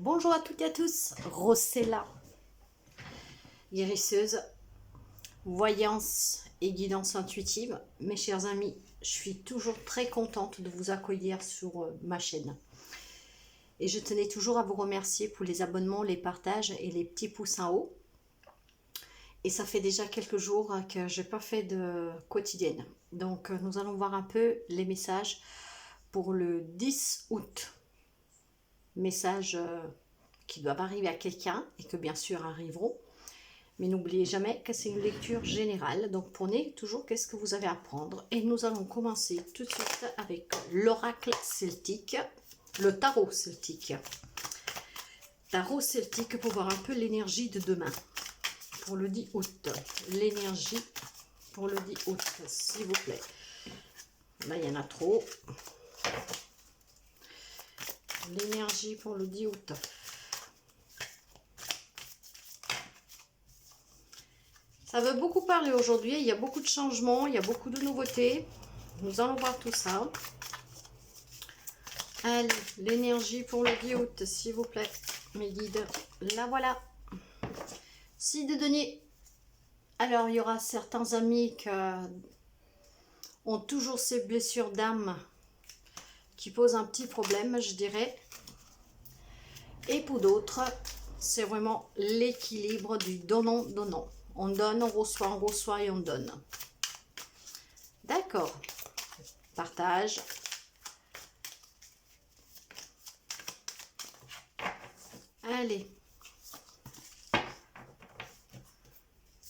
Bonjour à toutes et à tous, Rossella, guérisseuse, voyance et guidance intuitive. Mes chers amis, je suis toujours très contente de vous accueillir sur ma chaîne. Et je tenais toujours à vous remercier pour les abonnements, les partages et les petits pouces en haut. Et ça fait déjà quelques jours que je n'ai pas fait de quotidienne. Donc nous allons voir un peu les messages pour le 10 août. Messages qui doivent arriver à quelqu'un et que bien sûr arriveront. Mais n'oubliez jamais que c'est une lecture générale. Donc prenez toujours qu'est-ce que vous avez à prendre. Et nous allons commencer tout de suite avec l'oracle celtique, le tarot celtique. Tarot celtique pour voir un peu l'énergie de demain. Pour le 10 août. L'énergie pour le 10 août, s'il vous plaît. Là, il y en a trop. L'énergie pour le 10 août. Ça veut beaucoup parler aujourd'hui, il y a beaucoup de changements, il y a beaucoup de nouveautés. Nous allons voir tout ça. Allez, l'énergie pour le 10 août, s'il vous plaît, mes guides. La voilà. 6 de denier. Alors, il y aura certains amis qui ont toujours ces blessures d'âme qui posent un petit problème, je dirais. Et pour d'autres, c'est vraiment l'équilibre du donnant-donnant. On donne, on reçoit et on donne. D'accord. Partage. Allez.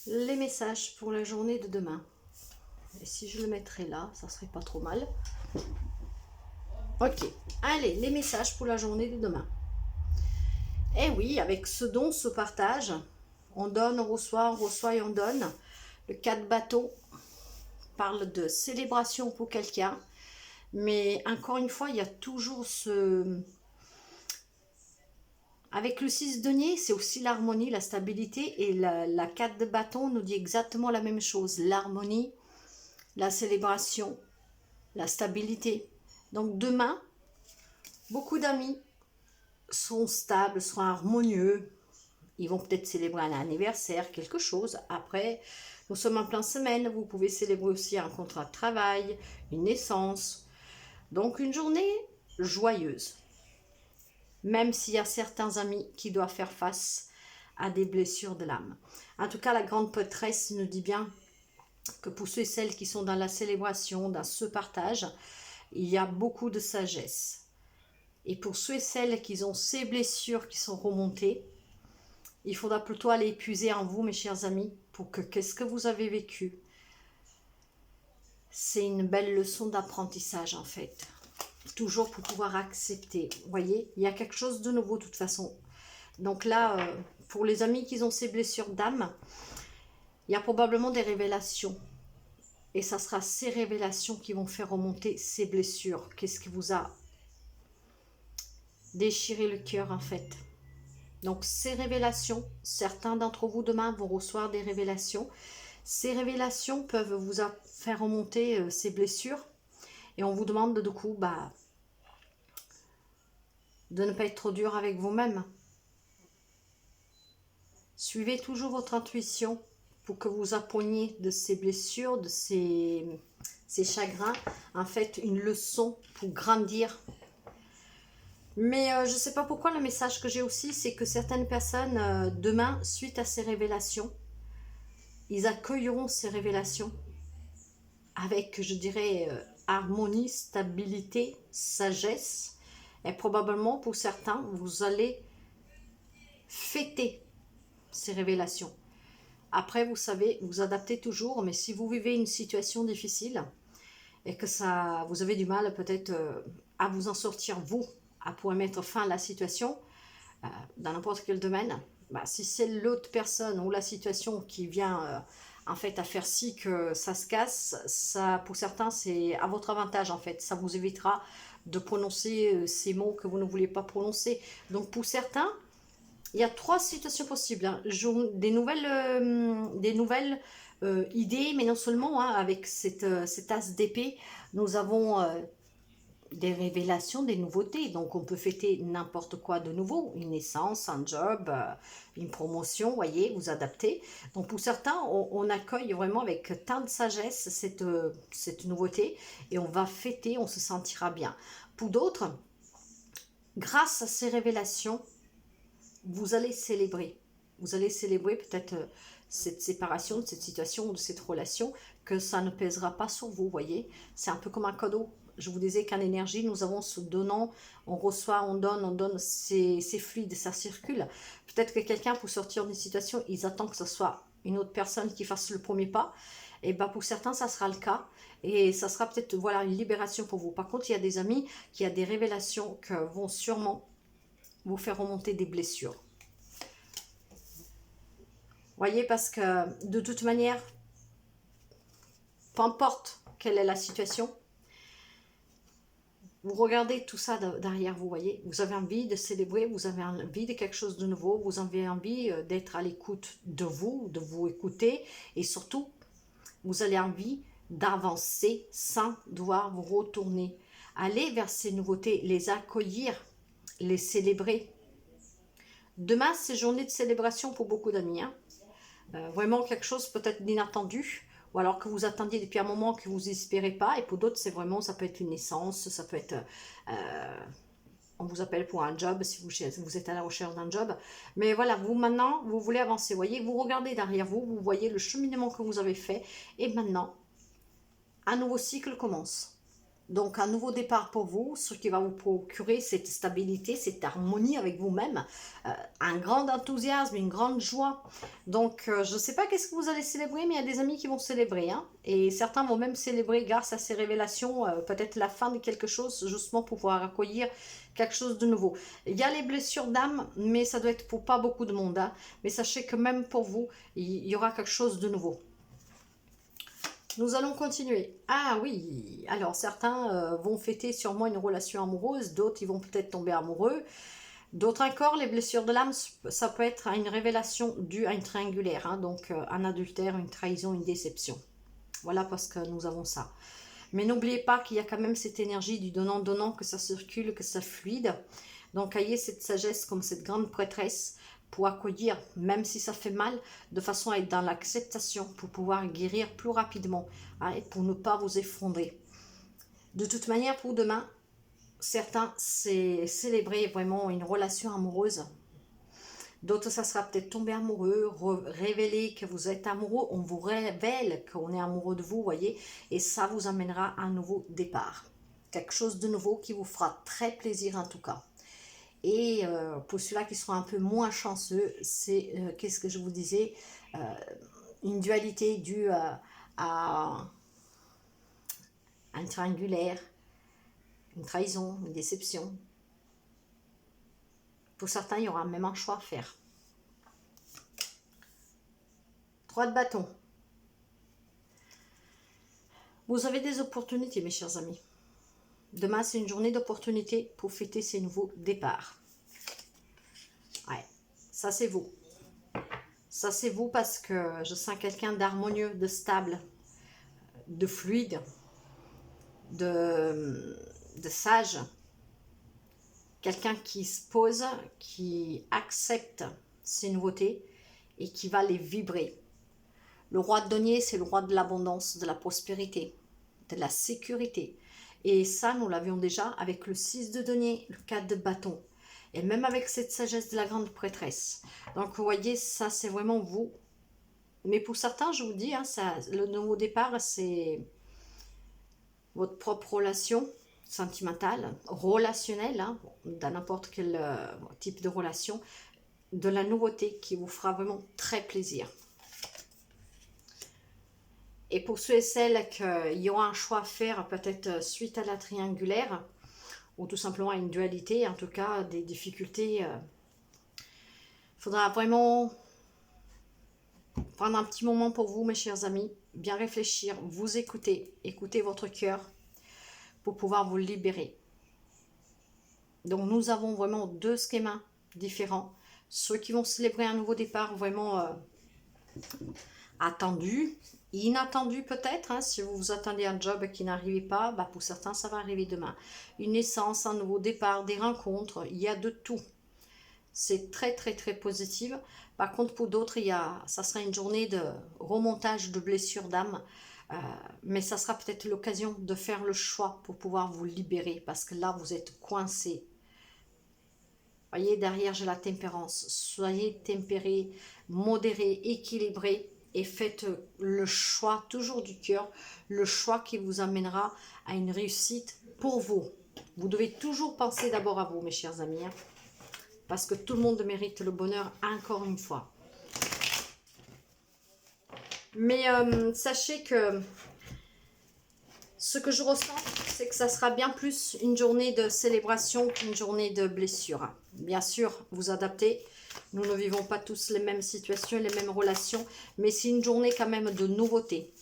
Les messages pour la journée de demain. Et si je le mettrais là, ça serait pas trop mal. Ok. Allez, les messages pour la journée de demain. Eh oui, avec ce don, ce partage, on donne, on reçoit et on donne. Le 4 bateaux parle de célébration pour quelqu'un. Mais encore une fois, il y a toujours ce... Avec le 6 denier, c'est aussi l'harmonie, la stabilité. Et la 4 de bâton nous dit exactement la même chose. L'harmonie, la célébration, la stabilité. Donc demain, beaucoup d'amis sont stables, seront harmonieux. Ils vont peut-être célébrer un anniversaire, quelque chose. Après, nous sommes en pleine semaine. Vous pouvez célébrer aussi un contrat de travail, une naissance. Donc, une journée joyeuse. Même s'il y a certains amis qui doivent faire face à des blessures de l'âme. En tout cas, la grande prêtresse nous dit bien que pour ceux et celles qui sont dans la célébration, dans ce partage, il y a beaucoup de sagesse. Et pour ceux et celles qui ont ces blessures qui sont remontées, il faudra plutôt aller épuiser en vous, mes chers amis, pour que qu'est-ce que vous avez vécu. C'est une belle leçon d'apprentissage, en fait. Toujours pour pouvoir accepter. Vous voyez, il y a quelque chose de nouveau, de toute façon. Donc là, pour les amis qui ont ces blessures d'âme, il y a probablement des révélations. Et ça sera ces révélations qui vont faire remonter ces blessures. Qu'est-ce qui vous a déchiré le cœur, en fait. Donc, ces révélations, certains d'entre vous demain vont recevoir des révélations. Ces révélations peuvent vous faire remonter ces blessures. Et on vous demande du coup de ne pas être trop dur avec vous-même. Suivez toujours votre intuition pour que vous appreniez de ces blessures, de ces chagrins. En fait, une leçon pour grandir. Mais je ne sais pas pourquoi, le message que j'ai aussi, c'est que certaines personnes, demain, suite à ces révélations, ils accueilleront ces révélations avec, je dirais, harmonie, stabilité, sagesse. Et probablement, pour certains, vous allez fêter ces révélations. Après, vous savez, vous adaptez toujours, mais si vous vivez une situation difficile et que ça, vous avez du mal peut-être à vous en sortir, vous, à pouvoir mettre fin à la situation, dans n'importe quel domaine, si c'est l'autre personne ou la situation qui vient en fait à faire si que ça se casse, ça, pour certains, c'est à votre avantage en fait. Ça vous évitera de prononcer ces mots que vous ne voulez pas prononcer. Donc pour certains, il y a 3 situations possibles. Hein. Des nouvelles idées, mais non seulement, hein, avec cette as d'épée, nous avons des révélations, des nouveautés. Donc, on peut fêter n'importe quoi de nouveau, une naissance, un job, une promotion, voyez, vous adaptez. Donc, pour certains, on accueille vraiment avec tant de sagesse cette nouveauté et on va fêter, on se sentira bien. Pour d'autres, grâce à ces révélations, vous allez célébrer. Vous allez célébrer peut-être cette séparation, de cette situation, de cette relation, que ça ne pèsera pas sur vous, voyez. C'est un peu comme un cadeau. Je vous disais qu'en énergie, nous avons ce donnant, on reçoit, on donne, c'est fluide, ça circule. Peut-être que quelqu'un, pour sortir d'une situation, ils attendent que ce soit une autre personne qui fasse le premier pas. Et bien pour certains, ça sera le cas. Et ça sera peut-être voilà, une libération pour vous. Par contre, il y a des amis qui ont des révélations qui vont sûrement vous faire remonter des blessures. Voyez, parce que de toute manière, peu importe quelle est la situation, vous regardez tout ça derrière vous, voyez. Vous avez envie de célébrer, vous avez envie de quelque chose de nouveau, vous avez envie d'être à l'écoute de vous écouter. Et surtout, vous avez envie d'avancer sans devoir vous retourner. Aller vers ces nouveautés, les accueillir, les célébrer. Demain, c'est journée de célébration pour beaucoup d'amis. Hein. Vraiment quelque chose peut-être d'inattendu. Ou alors que vous attendiez depuis un moment que vous n'espérez pas. Et pour d'autres, c'est vraiment, ça peut être une naissance, ça peut être... on vous appelle pour un job si vous êtes à la recherche d'un job. Mais voilà, vous maintenant, vous voulez avancer. Vous voyez, vous regardez derrière vous, vous voyez le cheminement que vous avez fait. Et maintenant, un nouveau cycle commence. Donc, un nouveau départ pour vous, ce qui va vous procurer cette stabilité, cette harmonie avec vous-même, un grand enthousiasme, une grande joie. Donc, je ne sais pas qu'est-ce que vous allez célébrer, mais il y a des amis qui vont célébrer. Hein, et certains vont même célébrer grâce à ces révélations, peut-être la fin de quelque chose, justement pour pouvoir accueillir quelque chose de nouveau. Il y a les blessures d'âme, mais ça doit être pour pas beaucoup de monde. Hein, mais sachez que même pour vous, il y aura quelque chose de nouveau. Nous allons continuer. Ah oui, alors certains vont fêter sûrement une relation amoureuse, d'autres ils vont peut-être tomber amoureux. D'autres encore, les blessures de l'âme, ça peut être une révélation due à une triangulaire, hein, donc un adultère, une trahison, une déception. Voilà parce que nous avons ça. Mais n'oubliez pas qu'il y a quand même cette énergie du donnant-donnant, que ça circule, que ça fluide. Donc ayez cette sagesse comme cette grande prêtresse pour accueillir, même si ça fait mal, de façon à être dans l'acceptation, pour pouvoir guérir plus rapidement, hein, et pour ne pas vous effondrer. De toute manière, pour demain, certains, c'est célébrer vraiment une relation amoureuse. D'autres, ça sera peut-être tomber amoureux, révéler que vous êtes amoureux. On vous révèle qu'on est amoureux de vous, voyez. Et ça vous amènera à un nouveau départ. Quelque chose de nouveau qui vous fera très plaisir en tout cas. Et pour ceux-là qui seront un peu moins chanceux, c'est, qu'est-ce que je vous disais, une dualité due à un triangulaire, une trahison, une déception. Pour certains, il y aura même un choix à faire. 3 de bâton. Vous avez des opportunités, mes chers amis. Demain, c'est une journée d'opportunité pour fêter ces nouveaux départs. Ouais, ça c'est vous. Ça c'est vous parce que je sens quelqu'un d'harmonieux, de stable, de fluide, de sage. Quelqu'un qui se pose, qui accepte ces nouveautés et qui va les vibrer. Le roi de denier, c'est le roi de l'abondance, de la prospérité, de la sécurité. Et ça, nous l'avions déjà avec le 6 de denier, le 4 de bâton. Et même avec cette sagesse de la grande prêtresse. Donc, vous voyez, ça, c'est vraiment vous. Mais pour certains, je vous dis, hein, ça, le nouveau départ, c'est votre propre relation sentimentale, relationnelle, hein, dans n'importe quel type de relation, de la nouveauté qui vous fera vraiment très plaisir. Et pour ceux et celles qu'il y aura un choix à faire, peut-être suite à la triangulaire, ou tout simplement à une dualité, en tout cas des difficultés, il faudra vraiment prendre un petit moment pour vous, mes chers amis, bien réfléchir, vous écouter, écouter votre cœur pour pouvoir vous libérer. Donc nous avons vraiment 2 schémas différents. Ceux qui vont célébrer un nouveau départ vraiment attendu, inattendu peut-être, hein, si vous vous attendez à un job qui n'arrive pas, bah pour certains ça va arriver demain. Une naissance, un nouveau départ, des rencontres, il y a de tout. C'est très très très positif. Par contre pour d'autres, ça sera une journée de remontage de blessures d'âme. Mais ça sera peut-être l'occasion de faire le choix pour pouvoir vous libérer, parce que là vous êtes coincé. Voyez, derrière j'ai la tempérance. Soyez tempéré, modéré, équilibré et faites le choix toujours du cœur, le choix qui vous amènera à une réussite pour vous. Vous devez toujours penser d'abord à vous, mes chers amis, hein, parce que tout le monde mérite le bonheur encore une fois. Mais sachez que ce que je ressens, c'est que ça sera bien plus une journée de célébration qu'une journée de blessure. Bien sûr, vous adaptez. Nous ne vivons pas tous les mêmes situations, les mêmes relations, mais c'est une journée quand même de nouveauté,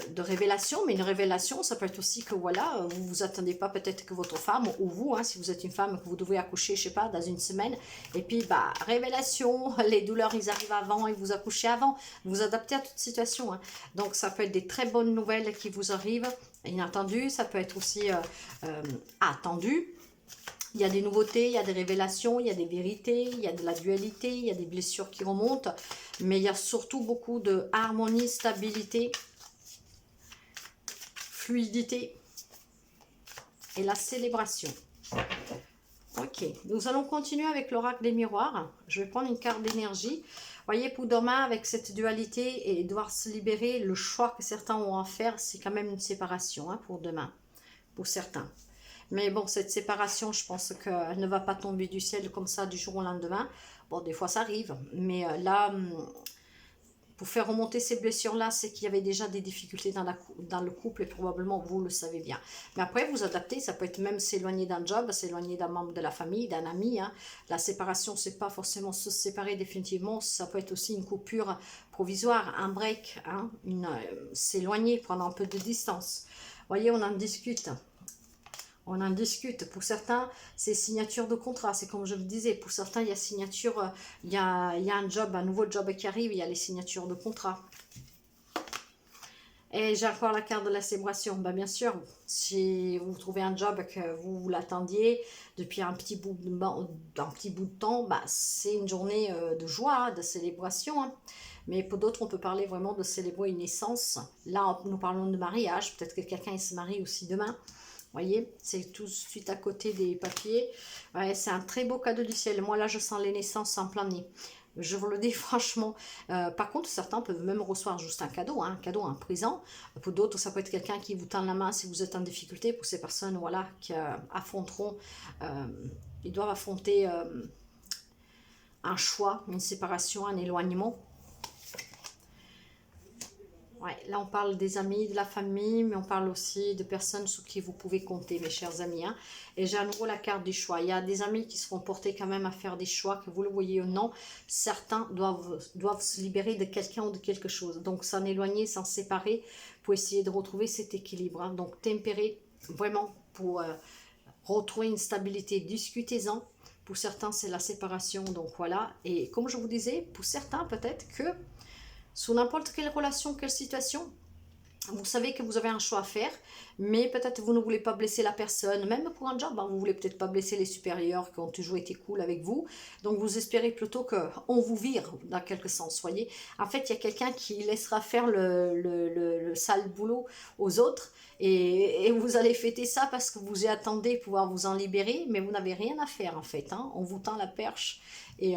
de révélation. Mais une révélation, ça peut être aussi que voilà, vous vous attendez pas peut-être que votre femme, ou vous, hein, si vous êtes une femme, que vous devez accoucher, je sais pas, dans une semaine, et puis bah révélation, les douleurs ils arrivent avant et vous accouchez avant. Vous adaptez à toute situation, hein. Donc ça peut être des très bonnes nouvelles qui vous arrivent, inattendues, ça peut être aussi attendu. Il y a des nouveautés, il y a des révélations, il y a des vérités, il y a de la dualité, il y a des blessures qui remontent. Mais il y a surtout beaucoup de harmonie, stabilité, fluidité et la célébration. Ok, nous allons continuer avec l'oracle des miroirs. Je vais prendre une carte d'énergie. Voyez, pour demain, avec cette dualité et devoir se libérer, le choix que certains ont à faire, c'est quand même une séparation, hein, pour demain, pour certains. Mais bon, cette séparation, je pense qu'elle ne va pas tomber du ciel comme ça du jour au lendemain. Bon, des fois ça arrive, mais là, pour faire remonter ces blessures-là, c'est qu'il y avait déjà des difficultés dans le couple et probablement vous le savez bien. Mais après, vous adaptez, ça peut être même s'éloigner d'un job, s'éloigner d'un membre de la famille, d'un ami, hein. La séparation, c'est pas forcément se séparer définitivement, ça peut être aussi une coupure provisoire, un break, hein, s'éloigner, prendre un peu de distance. Voyez, on en discute. On en discute. Pour certains, c'est signature de contrat. C'est comme je vous disais, pour certains, il y a signature, il y a un job, un nouveau job qui arrive, il y a les signatures de contrat. Et j'ai encore la carte de la célébration. Ben, bien sûr, si vous trouvez un job que vous l'attendiez depuis un petit bout de temps, ben, c'est une journée de joie, de célébration, hein. Mais pour d'autres, on peut parler vraiment de célébrer une naissance. Là, nous parlons de mariage. Peut-être que quelqu'un se marie aussi demain. Voyez, c'est tout de suite à côté des papiers. Ouais, c'est un très beau cadeau du ciel. Moi, là, je sens les naissances en plein nez. Je vous le dis franchement. Par contre, certains peuvent même recevoir juste un cadeau, un présent. Pour d'autres, ça peut être quelqu'un qui vous tend la main si vous êtes en difficulté. Pour ces personnes, voilà, qui affronteront, ils doivent affronter un choix, une séparation, un éloignement. Ouais, là on parle des amis, de la famille, mais on parle aussi de personnes sur qui vous pouvez compter, mes chers amis, hein. Et j'ai à nouveau la carte du choix. Il y a des amis qui seront portés quand même à faire des choix, que vous le voyez ou non. Certains doivent se libérer de quelqu'un ou de quelque chose. Donc s'en éloigner, s'en séparer pour essayer de retrouver cet équilibre, hein. Donc tempérer vraiment pour retrouver une stabilité. Discutez-en. Pour certains, c'est la séparation, donc voilà. Et comme je vous disais, pour certains, peut-être que sous n'importe quelle relation, quelle situation, vous savez que vous avez un choix à faire, mais peut-être vous ne voulez pas blesser la personne, même pour un job, hein, vous ne voulez peut-être pas blesser les supérieurs qui ont toujours été cool avec vous, donc vous espérez plutôt qu'on vous vire, dans quelque sens, voyez. En fait, il y a quelqu'un qui laissera faire le sale boulot aux autres, et vous allez fêter ça parce que vous y attendez pouvoir vous en libérer, mais vous n'avez rien à faire en fait, hein. On vous tend la perche, et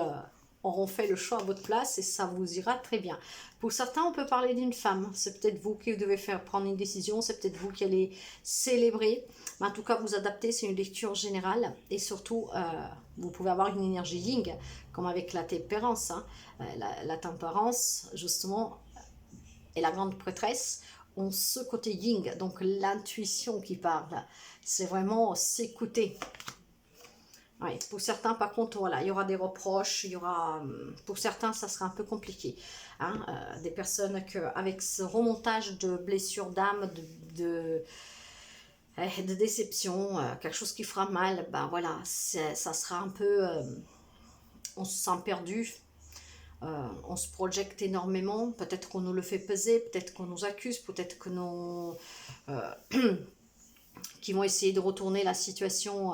on fait le choix à votre place et ça vous ira très bien. Pour certains, on peut parler d'une femme. C'est peut-être vous qui devez prendre une décision, c'est peut-être vous qui allez célébrer. Mais en tout cas, vous adaptez, c'est une lecture générale. Et surtout, vous pouvez avoir une énergie yin, comme avec la tempérance, hein. La tempérance, justement, et la grande prêtresse ont ce côté yin, donc l'intuition qui parle. C'est vraiment s'écouter. Ouais, pour certains, par contre, voilà, il y aura des reproches, il y aura, pour certains, ça sera un peu compliqué, hein, des personnes avec ce remontage de blessures d'âme, de déception, quelque chose qui fera mal, ben voilà, ça sera un peu, on se sent perdu, On se projette énormément, peut-être qu'on nous le fait peser, peut-être qu'on nous accuse, peut-être que nous... qui vont essayer de retourner la situation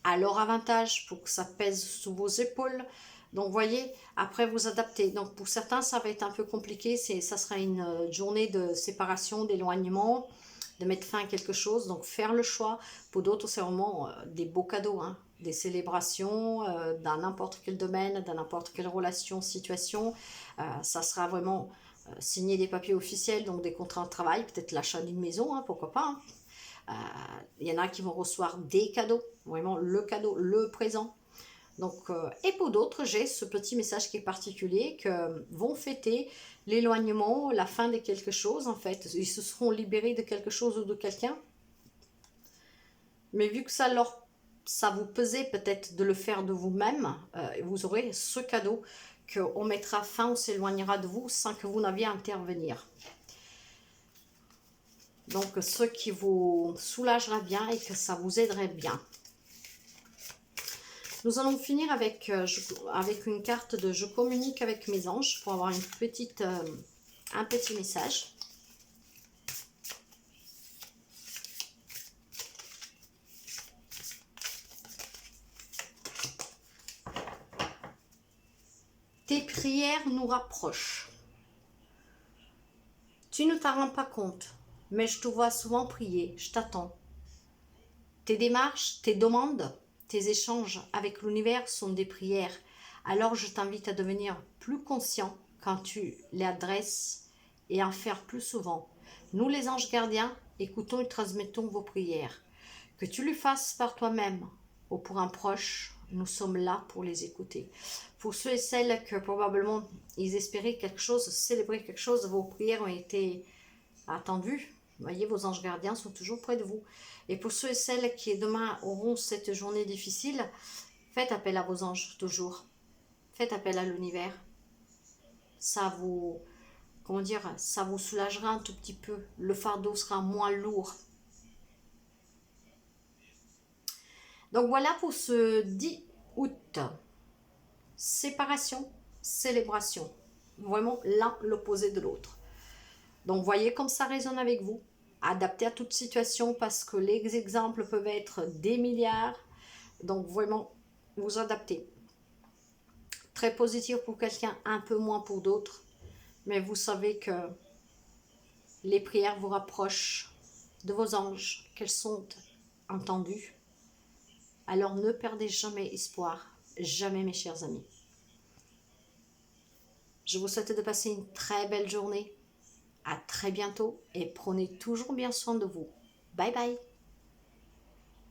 à leur avantage pour que ça pèse sous vos épaules. Donc, voyez, après vous adaptez. Donc, pour certains, ça va être un peu compliqué. Ça sera une journée de séparation, d'éloignement, de mettre fin à quelque chose. Donc, faire le choix. Pour d'autres, c'est vraiment des beaux cadeaux, hein, des célébrations dans n'importe quel domaine, dans n'importe quelle relation, situation. Ça sera vraiment signer des papiers officiels, donc des contrats de travail, peut-être l'achat d'une maison, hein, pourquoi pas, hein. Il y en a qui vont recevoir des cadeaux, vraiment le cadeau, le présent. Donc, et pour d'autres, j'ai ce petit message qui est particulier, que vont fêter l'éloignement, la fin de quelque chose, en fait. Ils se seront libérés de quelque chose ou de quelqu'un. Mais vu que ça vous pesait peut-être de le faire de vous-même, vous aurez ce cadeau qu'on mettra fin, on s'éloignera de vous sans que vous n'aviez à intervenir. Donc, ce qui vous soulagera bien et que ça vous aiderait bien. Nous allons finir avec une carte de « Je communique avec mes anges » pour avoir un petit message. Tes prières nous rapprochent. Tu ne t'en rends pas compte, mais je te vois souvent prier, je t'attends. Tes démarches, tes demandes, tes échanges avec l'univers sont des prières. Alors je t'invite à devenir plus conscient quand tu les adresses et à en faire plus souvent. Nous les anges gardiens, écoutons et transmettons vos prières. Que tu le fasses par toi-même ou pour un proche, nous sommes là pour les écouter. Pour ceux et celles que probablement ils espéraient quelque chose, célébrer quelque chose, vos prières ont été attendues. Voyez, vos anges gardiens sont toujours près de vous. Et pour ceux et celles qui demain auront cette journée difficile, faites appel à vos anges toujours. Faites appel à l'univers. Ça vous, comment dire, ça vous soulagera un tout petit peu. Le fardeau sera moins lourd. Donc voilà pour ce 10 août. Séparation, célébration. Vraiment l'un l'opposé de l'autre. Donc voyez comme ça résonne avec vous. Adapté à toute situation parce que les exemples peuvent être des milliards. Donc vraiment, vous adaptez. Très positif pour quelqu'un, un peu moins pour d'autres. Mais vous savez que les prières vous rapprochent de vos anges, qu'elles sont entendues. Alors ne perdez jamais espoir, jamais mes chers amis. Je vous souhaite de passer une très belle journée. À très bientôt et prenez toujours bien soin de vous. Bye bye.